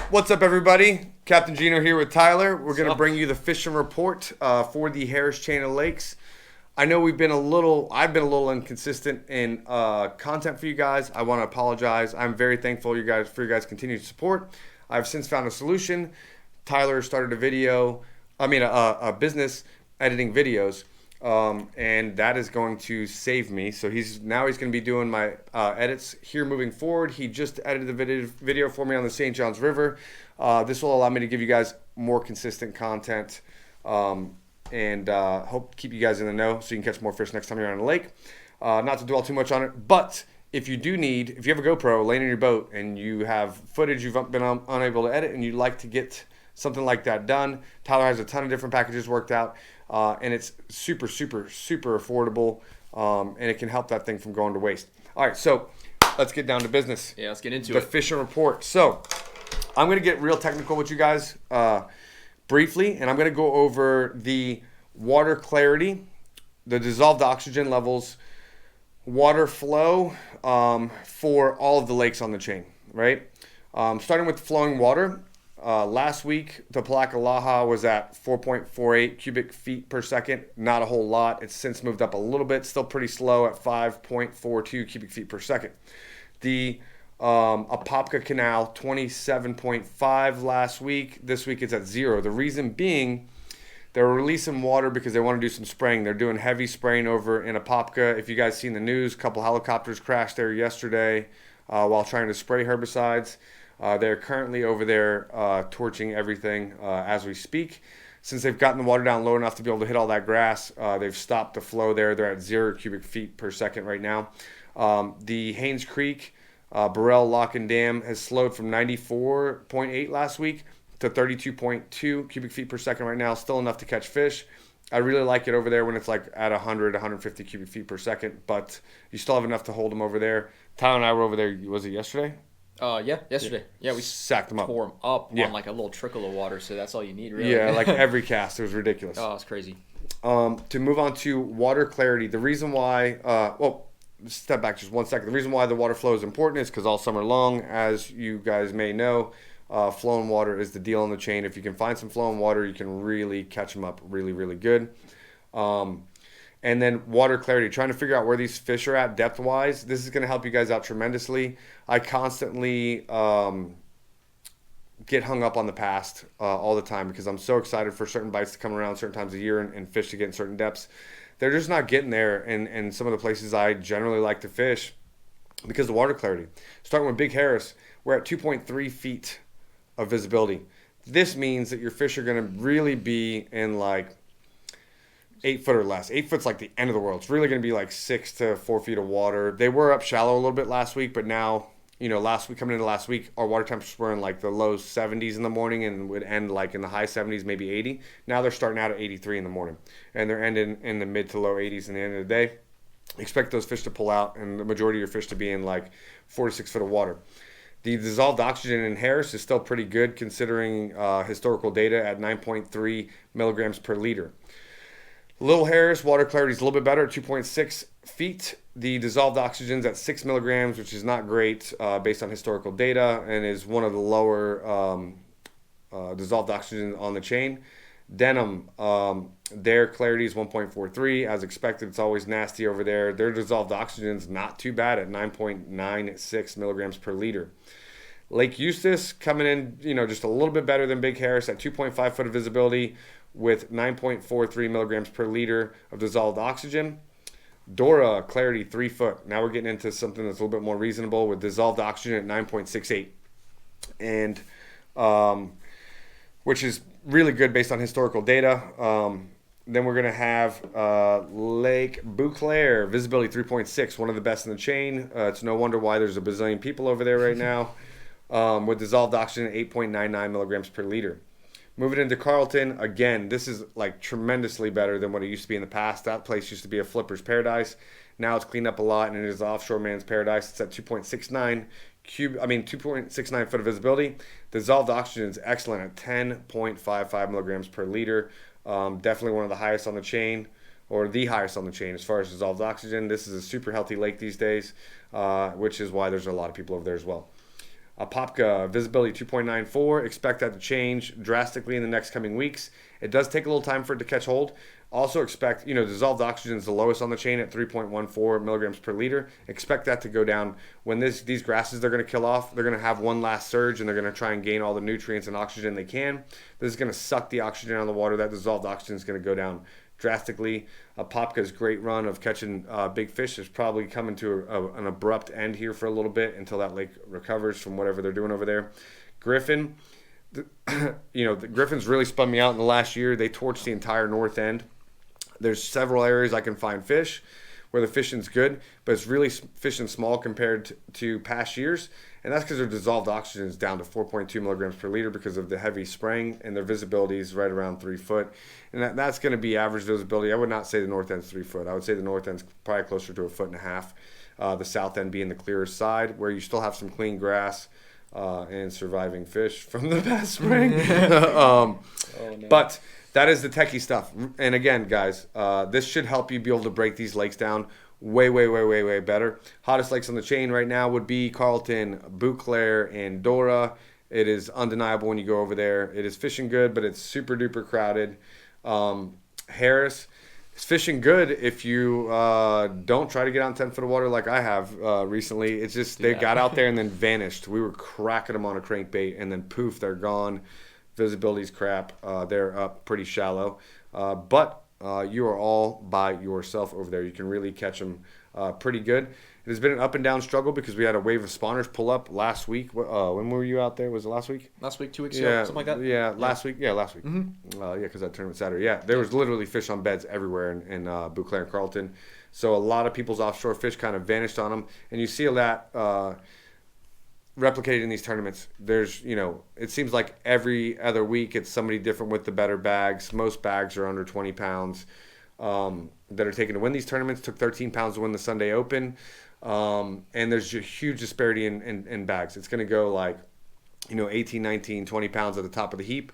What's up, everybody? Captain Gino here with Tyler. We're going to bring you the fishing report for the Harris Chain of Lakes. I know I've been a little inconsistent in content for you guys. I want to apologize. I'm very thankful for your guys' continued support. I've since found a solution. Tyler started a business editing videos, and that is going to save me. So he's going to be doing my edits here moving forward. He just edited the video for me on the St. Johns River. This will allow me to give you guys more consistent content, and hope to keep you guys in the know so you can catch more fish next time you're on the lake. Not to dwell too much on it, but if you have a GoPro laying in your boat and you have footage you've been unable to edit and you'd like to get something like that done, Tyler has a ton of different packages worked out, and it's super, super, super affordable, and it can help that thing from going to waste. All right, so let's get down to business. Yeah, let's get into the fishing report. So I'm going to get real technical with you guys briefly, and I'm going to go over the water clarity, the dissolved oxygen levels, water flow for all of the lakes on the chain, right? Starting with flowing water. Last week, the Bouclaire was at 4.48 cubic feet per second. Not a whole lot. It's since moved up a little bit. Still pretty slow at 5.42 cubic feet per second. The Apopka Canal, 27.5 last week. This week it's at 0. The reason being, they're releasing water because they want to do some spraying. They're doing heavy spraying over in Apopka. If you guys seen the news, a couple helicopters crashed there yesterday while trying to spray herbicides. They're currently over there torching everything as we speak. Since they've gotten the water down low enough to be able to hit all that grass, they've stopped the flow there. They're at 0 cubic feet per second right now. The Haynes Creek Burrell Lock and Dam has slowed from 94.8 last week to 32.2 cubic feet per second right now. Still enough to catch fish. I really like it over there when it's like at 100, 150 cubic feet per second, but you still have enough to hold them over there. Tyler and I were over there, was it yesterday? Yeah, yesterday. Yeah, we sacked them up. Tore them up on like a little trickle of water, so that's all you need, really. Yeah, like every cast. It was ridiculous. Oh, it's crazy. To move on to water clarity, the reason why, step back just 1 second. The reason why the water flow is important is because all summer long, as you guys may know, flowing water is the deal on the chain. If you can find some flowing water, you can really catch them up really, really good. And then water clarity, trying to figure out where these fish are at depth-wise. This is going to help you guys out tremendously. I constantly get hung up on the past all the time because I'm so excited for certain bites to come around certain times of year and fish to get in certain depths. They're just not getting there in some of the places I generally like to fish because of water clarity. Starting with Big Harris, we're at 2.3 feet of visibility. This means that your fish are going to really be in like 8 foot or less. 8 foot's like the end of the world. It's really going to be like 6 to 4 feet of water. They were up shallow a little bit last week, but now, coming into last week, our water temperatures were in like the low 70s in the morning and would end like in the high 70s, maybe 80. Now they're starting out at 83 in the morning, and they're ending in the mid to low 80s in the end of the day. Expect those fish to pull out, and the majority of your fish to be in like 4 to 6 foot of water. The dissolved oxygen in Harris is still pretty good considering historical data at 9.3 milligrams per liter. Little Harris, water clarity is a little bit better at 2.6 feet. The dissolved oxygen is at 6 milligrams, which is not great based on historical data and is one of the lower dissolved oxygen on the chain. Dehmin, their clarity is 1.43. As expected, it's always nasty over there. Their dissolved oxygen is not too bad at 9.96 milligrams per liter. Lake Eustis coming in, just a little bit better than Big Harris at 2.5 foot of visibility with 9.43 milligrams per liter of dissolved oxygen. Dora, clarity 3 foot. Now we're getting into something that's a little bit more reasonable with dissolved oxygen at 9.68. And which is really good based on historical data. Then we're going to have Lake Bouclaire, visibility 3.6, one of the best in the chain. It's no wonder why there's a bazillion people over there right now with dissolved oxygen at 8.99 milligrams per liter. Moving into Carlton, again, this is like tremendously better than what it used to be in the past. That place used to be a flipper's paradise. Now it's cleaned up a lot, and it is offshore man's paradise. It's at 2.69 foot of visibility. Dissolved oxygen is excellent at 10.55 milligrams per liter. Definitely one of the highest on the chain, or the highest on the chain as far as dissolved oxygen. This is a super healthy lake these days, which is why there's a lot of people over there as well. Apopka visibility 2.94. Expect that to change drastically in the next coming weeks. It does take a little time for it to catch hold. Also expect, dissolved oxygen is the lowest on the chain at 3.14 milligrams per liter. Expect that to go down when these grasses they're going to kill off. They're going to have one last surge and they're going to try and gain all the nutrients and oxygen they can. This is going to suck the oxygen out of the water. That dissolved oxygen is going to go down drastically. Apopka's great run of catching big fish is probably coming to an abrupt end here for a little bit until that lake recovers from whatever they're doing over there. Griffin, the Griffin's really spun me out in the last year. They torched the entire north end. There's several areas I can find fish where the fishing's good, but it's really fishing small compared to past years. And that's because their dissolved oxygen is down to 4.2 milligrams per liter because of the heavy spraying, and their visibility is right around 3 foot. And that's going to be average visibility. I would not say the north end's 3 foot. I would say the north end's probably closer to 1.5 feet. The south end being the clearer side, where you still have some clean grass and surviving fish from the past spring. No. But that is the techie stuff. And again, guys, this should help you be able to break these lakes down way, way, way, way, way better. Hottest lakes on the chain right now would be Carlton, Bouclaire, and Dora. It is undeniable when you go over there. It is fishing good, but it's super duper crowded. Harris is fishing good if you don't try to get on 10 foot of water like I have recently. It's just they got out there and then vanished. We were cracking them on a crankbait, and then poof, they're gone. Visibility's crap. They're up pretty shallow. But you are all by yourself over there. You can really catch them pretty good. It has been an up and down struggle because we had a wave of spawners pull up last week. When were you out there? Was it last week? Last week, 2 weeks ago, something like that? Yeah, last week. Yeah, last week. Mm-hmm. Because that tournament Saturday. Yeah, there was literally fish on beds everywhere in Beuclaire and Carlton. So a lot of people's offshore fish kind of vanished on them. And you see a lot replicated in these tournaments. There's, it seems like every other week it's somebody different with the better bags. Most bags are under 20 pounds that are taken to win these tournaments. Took 13 pounds to win the Sunday Open. And there's a huge disparity in bags. It's going to go like, 18, 19, 20 pounds at the top of the heap.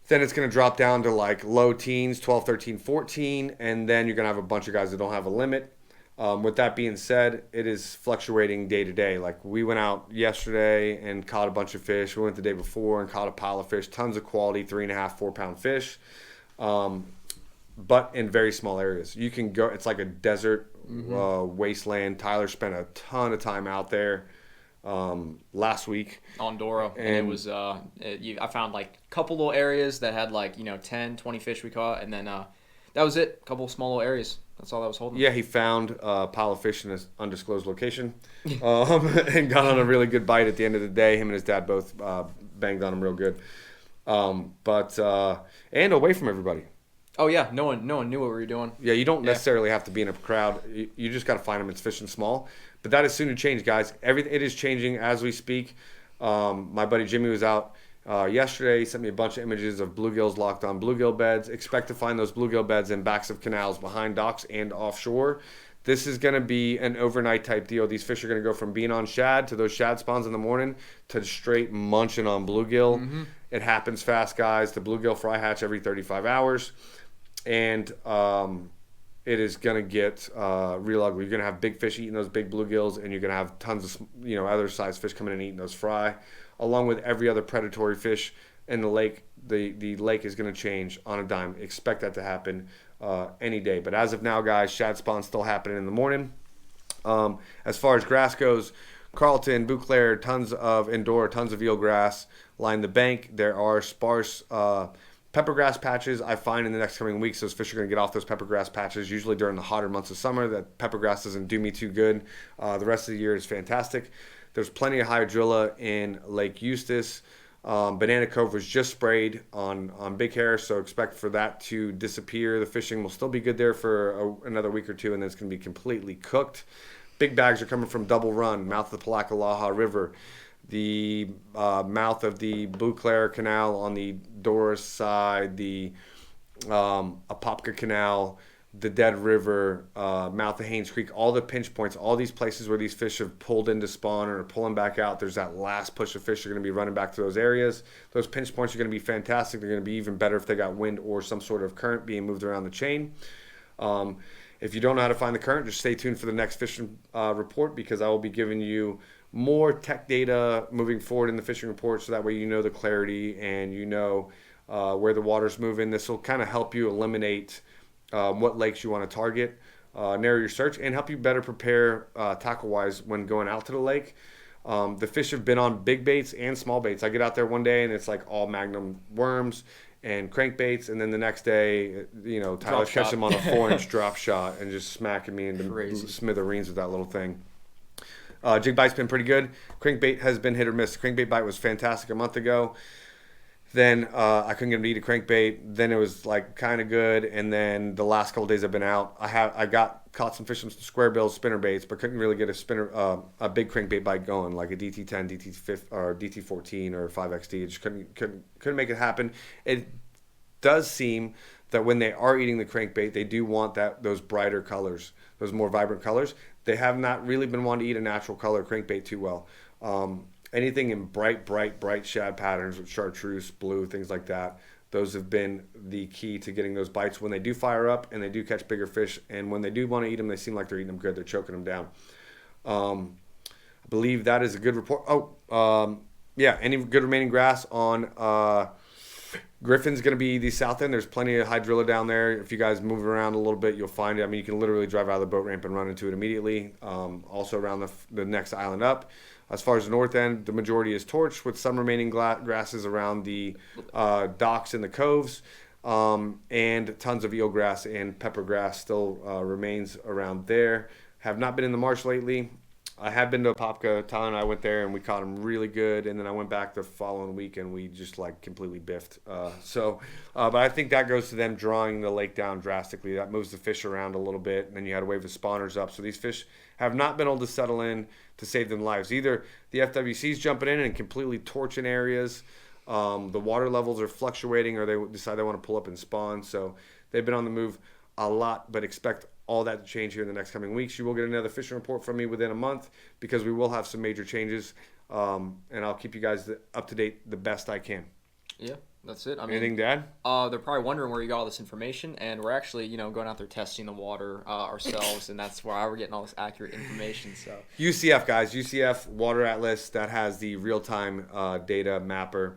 Then it's going to drop down to like low teens, 12, 13, 14. And then you're going to have a bunch of guys that don't have a limit. With that being said, it is fluctuating day to day. Like we went out yesterday and caught a bunch of fish. We went the day before and caught a pile of fish, tons of quality, 3.5, 4 pound fish. But in very small areas. You can go, it's like a desert wasteland. Tyler spent a ton of time out there last week. On Dora. And it was, I found like a couple little areas that had like, 10, 20 fish we caught. And then that was it. A couple small little areas. That's all that was holding. Yeah, he found a pile of fish in an undisclosed location and got on a really good bite at the end of the day. Him and his dad both banged on him real good. And away from everybody. Oh, yeah. No one knew what we were doing. Yeah, you don't necessarily have to be in a crowd. You just got to find them. It's fishing small. But that is soon to change, guys. It is changing as we speak. My buddy Jimmy was out yesterday. He sent me a bunch of images of bluegills locked on bluegill beds. Expect to find those bluegill beds in backs of canals behind docks and offshore. This is going to be an overnight type deal. These fish are going to go from being on shad to those shad spawns in the morning to straight munching on bluegill. Mm-hmm. It happens fast, guys. The bluegill fry hatch every 35 hours. And it is going to get real ugly. You're going to have big fish eating those big bluegills, and you're going to have tons of other size fish coming in and eating those fry. Along with every other predatory fish in the lake, the lake is going to change on a dime. Expect that to happen any day. But as of now, guys, shad spawn's still happening in the morning. As far as grass goes, Carlton, Bouclaire, tons of Dora, tons of eelgrass line the bank. There are sparse peppergrass patches. I find in the next coming weeks those fish are going to get off those peppergrass patches, usually during the hotter months of summer. That peppergrass doesn't do me too good. The rest of the year is fantastic. There's plenty of hydrilla in Lake Eustis. Banana Cove was just sprayed on Big Hair, so expect for that to disappear. The fishing will still be good there for another week or two, and then it's going to be completely cooked. Big bags are coming from Double Run, mouth of the Bouclaire River, the mouth of the Beuaclaire Canal on the Dora side, the Apopka Canal, the Dead River, mouth of Haynes Creek, all the pinch points, all these places where these fish have pulled into spawn or pulling back out. There's that last push of fish are going to be running back to those areas. Those pinch points are going to be fantastic. They're going to be even better if they got wind or some sort of current being moved around the chain. If you don't know how to find the current, just stay tuned for the next fishing report, because I will be giving you more tech data moving forward in the fishing report, so that way you know the clarity and you know where the water's moving. This will kind of help you eliminate what lakes you want to target, narrow your search, and help you better prepare tackle-wise when going out to the lake. The fish have been on big baits and small baits. I get out there one day and it's like all Magnum worms and crankbaits, and then the next day, Tyler's catching them on a 4-inch drop shot and just smacking me into smithereens with that little thing. Jig bite's been pretty good. Crankbait has been hit or miss. Crankbait bite was fantastic a month ago. Then I couldn't get him to eat a crankbait. Then it was like kind of good. And then the last couple days I've been out, I caught some fish from some square bill spinner baits, but couldn't really get a big crankbait bite going, like a DT10, DT5 or DT14 or 5XD. Just couldn't make it happen. It does seem that when they are eating the crankbait, they do want those brighter colors, those more vibrant colors. They have not really been wanting to eat a natural color crankbait too well. Anything in bright shad patterns with chartreuse, blue, things like that, those have been the key to getting those bites when they do fire up and they do catch bigger fish. And when they do want to eat them, they seem like they're eating them good. They're choking them down. I believe that is a good report. Any good remaining grass on Griffin's going to be the south end. There's plenty of hydrilla down there. If you guys move around a little bit, you'll find it. I mean, you can literally drive out of the boat ramp and run into it immediately. Also around the next island up. As far as the north end, the majority is torch with some remaining grasses around the docks and the coves, and tons of eelgrass and peppergrass still remains around there. Have not been in the marsh lately. I have been to Apopka. Tyler and I went there and we caught them really good. And then I went back the following week and we just like completely biffed. But I think that goes to them drawing the lake down drastically. That moves the fish around a little bit. And then you had to wave the spawners up. So these fish have not been able to settle in to save them lives. Either the FWC's jumping in and completely torching areas. The water levels are fluctuating, or they decide they want to pull up and spawn. So they've been on the move a lot, but expect all that to change here in the next coming weeks. You will get another fishing report from me within a month because we will have some major changes, and I'll keep you guys up to date the best I can. Yeah, that's it. Anything to add? They're probably wondering where you got all this information, and we're actually, going out there testing the water ourselves, and that's where we're getting all this accurate information. So UCF, guys, UCF Water Atlas, that has the real-time data mapper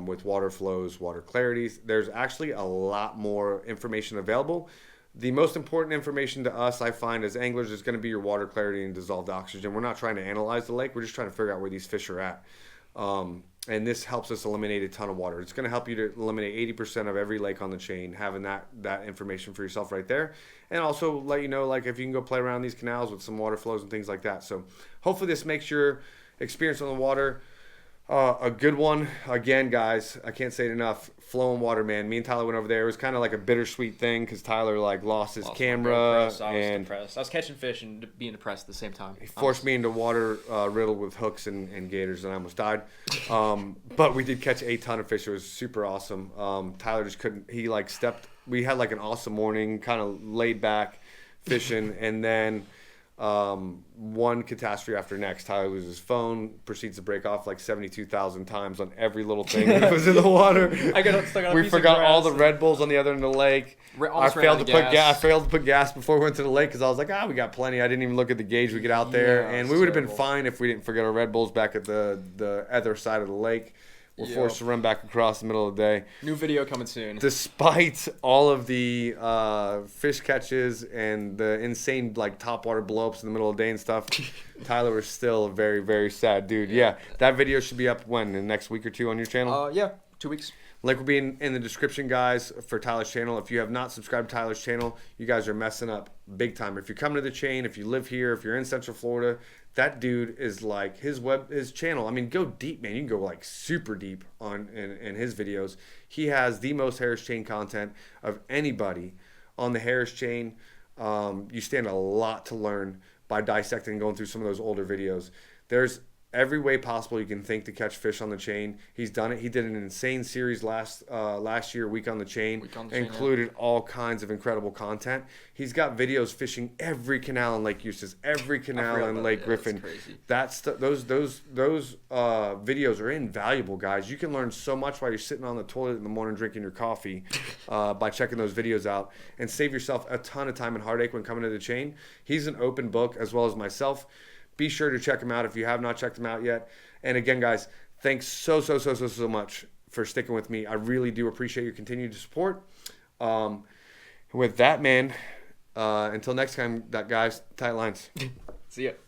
with water flows, water clarities. There's actually a lot more information available. The most important information to us, I find, as anglers, is going to be your water clarity and dissolved oxygen. We're not trying to analyze the lake. We're just trying to figure out where these fish are at. And this helps us eliminate a ton of water. It's going to help you to eliminate 80% of every lake on the chain, having that information for yourself right there. And also let you know, like, if you can go play around these canals with some water flows and things like that. So hopefully this makes your experience on the water a good one. Again, guys, I can't say it enough. Flowing water, man. Me and Tyler went over there. It was kind of like a bittersweet thing because Tyler lost his camera. I was depressed. I was catching fish and being depressed at the same time. He forced me into water riddled with hooks and gators, and I almost died. But we did catch a ton of fish. It was super awesome. Tyler just couldn't. He stepped. We had an awesome morning, kind of laid back fishing, and then one catastrophe after next. Tyler loses his phone, proceeds to break off 72,000 times on every little thing that was in the water. I got stuck on a We piece forgot of grass. all the Red Bulls on the other end of the lake. I failed to put gas before we went to the lake because I was like, we got plenty. I didn't even look at the gauge. We get out there, and we would have been fine if we didn't forget our Red Bulls back at the other side of the lake. We're forced to run back across the middle of the day. New video coming soon. Despite all of the fish catches and the insane topwater blowups in the middle of the day and stuff, Tyler was still a very, very sad dude. Yeah, that video should be up in the next week or two on your channel? 2 weeks. Link will be in the description, guys, for Tyler's channel. If you have not subscribed to Tyler's channel, you guys are messing up big time. If you're coming to the chain, if you live here, if you're in Central Florida, that dude is his channel. I mean, go deep, man. You can go super deep in his videos. He has the most Harris chain content of anybody on the Harris chain. You stand a lot to learn by dissecting and going through some of those older videos. There's every way possible you can think to catch fish on the chain. He's done it. He did an insane series last year, Week on the Chain, included all kinds of incredible content. He's got videos fishing every canal in Lake Eustis, every canal in Lake Griffin. That's those videos are invaluable, guys. You can learn so much while you're sitting on the toilet in the morning drinking your coffee by checking those videos out, and save yourself a ton of time and heartache when coming to the chain. He's an open book, as well as myself. be sure to check them out if you have not checked them out yet. And again, guys, thanks so much for sticking with me. I really do appreciate your continued support. With that, man, until next time, guys, tight lines. See ya.